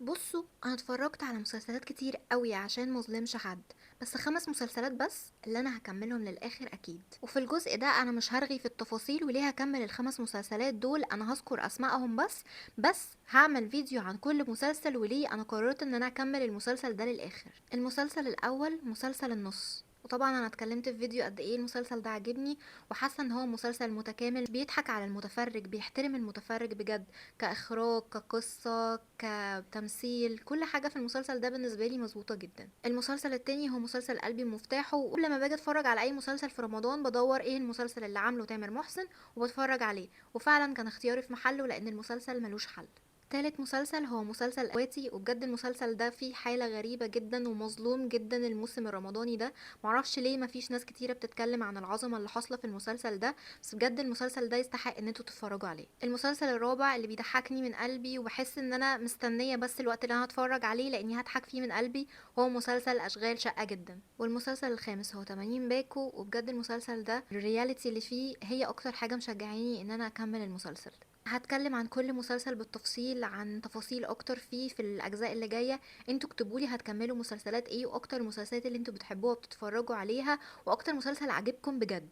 بصوا، انا اتفرجت على مسلسلات كتير قوي عشان مظلمش حد، بس 5 مسلسلات بس اللي انا هكملهم للاخر اكيد. وفي الجزء ده انا مش هرغي في التفاصيل وليه هكمل ال5 مسلسلات دول، انا هذكر اسمائهم بس هعمل فيديو عن كل مسلسل وليه انا قررت ان انا اكمل المسلسل ده للاخر. المسلسل الاول مسلسل النص، وطبعا انا اتكلمت في فيديو قد ايه المسلسل ده عجبني، وحاسه ان هو مسلسل متكامل بيضحك على المتفرج، بيحترم المتفرج بجد، كاخراج كقصه كتمثيل، كل حاجه في المسلسل ده بالنسبه لي مظبوطه جدا. المسلسل التاني هو مسلسل قلبي مفتاحه، وكل ما باجي اتفرج على اي مسلسل في رمضان بدور ايه المسلسل اللي عامله تامر محسن وبتفرج عليه، وفعلا كان اختياري في محله لان المسلسل ملوش حل. تالت مسلسل هو مسلسل اخواتي، وبجد المسلسل ده فيه حالة غريبة جدا ومظلوم جدا الموسم الرمضاني ده. معرفش ليه مفيش ناس كتيرة بتتكلم عن العظمة اللي حاصلة في المسلسل ده، بس بجد المسلسل ده يستحق ان انتوا تتفرجوا عليه. المسلسل الرابع اللي بيضحكني من قلبي وبحس ان انا مستنية بس الوقت اللي انا هتفرج عليه لاني هضحك فيه من قلبي، هو مسلسل اشغال شقة جدا. والمسلسل الخامس هو 80 باكو، وبجد المسلسل ده الرياليتي اللي فيه هي اكتر حاجة مشجعيني ان انا اكمل المسلسل. هتكلم عن كل مسلسل بالتفصيل، عن تفاصيل اكتر فيه في الاجزاء اللي جايه. انتوا اكتبولي هتكملوا مسلسلات ايه، واكتر المسلسلات اللي انتوا بتحبوها بتتفرجوا عليها، واكتر مسلسل عجبكم بجد.